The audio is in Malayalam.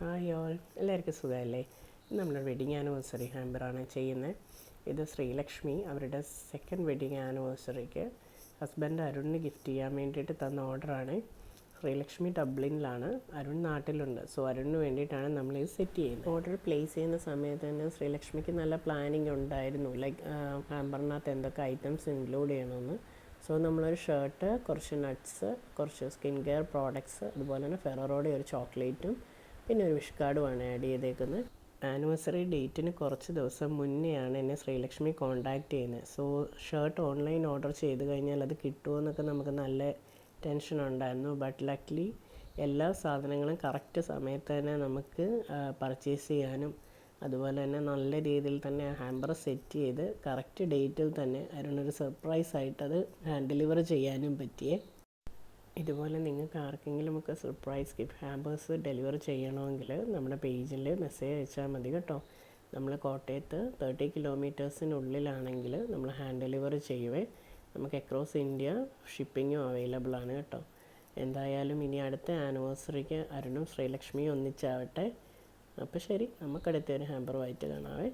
ഹായ് ഓൾ, എല്ലാവർക്കും സുഖമല്ലേ? നമ്മളൊരു വെഡിങ് ആനിവേഴ്സറി ഹാമ്പറാണ് ചെയ്യുന്നത്. ഇത് ശ്രീലക്ഷ്മി അവരുടെ സെക്കൻഡ് വെഡിങ് ആനിവേഴ്സറിക്ക് ഹസ്ബൻഡ് അരുണിന് ഗിഫ്റ്റ് ചെയ്യാൻ വേണ്ടിയിട്ട് തന്ന ഓർഡറാണ്. ശ്രീലക്ഷ്മി ഡബ്ലിനിലാണ്, അരുൺ നാട്ടിലുണ്ട്. സോ അരുണിന് വേണ്ടിയിട്ടാണ് നമ്മളിത് സെറ്റ് ചെയ്യുന്നത്. ഓർഡർ പ്ലേസ് ചെയ്യുന്ന സമയത്ത് തന്നെ ശ്രീലക്ഷ്മിക്ക് നല്ല പ്ലാനിങ് ഉണ്ടായിരുന്നു, ലൈക്ക് ഹാമ്പറിനകത്ത് എന്തൊക്കെ ഐറ്റംസ് ഇൻക്ലൂഡ് ചെയ്യണമെന്ന്. സോ നമ്മളൊരു ഷർട്ട്, കുറച്ച് നട്ട്സ്, കുറച്ച് സ്കിൻ കെയർ പ്രോഡക്ട്സ്, അതുപോലെ തന്നെ ഫെററോയുടെ ഒരു ചോക്ലേറ്റും പിന്നെ ഒരു വിഷ് കാർഡുമാണ് ആഡ് ചെയ്തേക്കുന്നത്. ആനിവേഴ്സറി ഡേറ്റിന് കുറച്ച് ദിവസം മുന്നെയാണ് എന്നെ ശ്രീലക്ഷ്മി കോൺടാക്റ്റ് ചെയ്യുന്നത്. സോ ഷർട്ട് ഓൺലൈൻ ഓർഡർ ചെയ്ത് കഴിഞ്ഞാൽ അത് കിട്ടുമോ എന്നൊക്കെ നമുക്ക് നല്ല ടെൻഷൻ ഉണ്ടായിരുന്നു. ബട്ട് ലക്ലി എല്ലാ സാധനങ്ങളും കറക്റ്റ് സമയത്ത് തന്നെ നമുക്ക് പർച്ചേസ് ചെയ്യാനും അതുപോലെ തന്നെ നല്ല രീതിയിൽ തന്നെ ഹാമ്പർ സെറ്റ് ചെയ്ത് കറക്റ്റ് ഡേറ്റിൽ തന്നെ അതിനൊരു സർപ്രൈസായിട്ടത് ഡെലിവർ ചെയ്യാനും പറ്റിയേ. ഇതുപോലെ നിങ്ങൾക്ക് ആർക്കെങ്കിലുമൊക്കെ സർപ്രൈസ് ഗിഫ്റ്റ് ഹാമ്പേഴ്സ് ഡെലിവർ ചെയ്യണമെങ്കിൽ നമ്മുടെ പേജിൽ മെസ്സേജ് അയച്ചാൽ മതി കേട്ടോ. നമ്മൾ കോട്ടയത്ത് 30 കിലോമീറ്റേഴ്സിനുള്ളിലാണെങ്കിൽ നമ്മൾ ഹാൻഡ് ഡെലിവറി ചെയ്യുവേ. നമുക്ക് അക്രോസ് ഇന്ത്യ ഷിപ്പിങ്ങും അവൈലബിൾ ആണ് കേട്ടോ. എന്തായാലും ഇനി അടുത്ത ആനിവേഴ്സറിക്ക് അരുണും ശ്രീലക്ഷ്മിയും ഒന്നിച്ചാവട്ടെ. അപ്പോൾ ശരി, നമുക്കടുത്തൊരു ഹാമ്പറുമായിട്ട് കാണാവേ.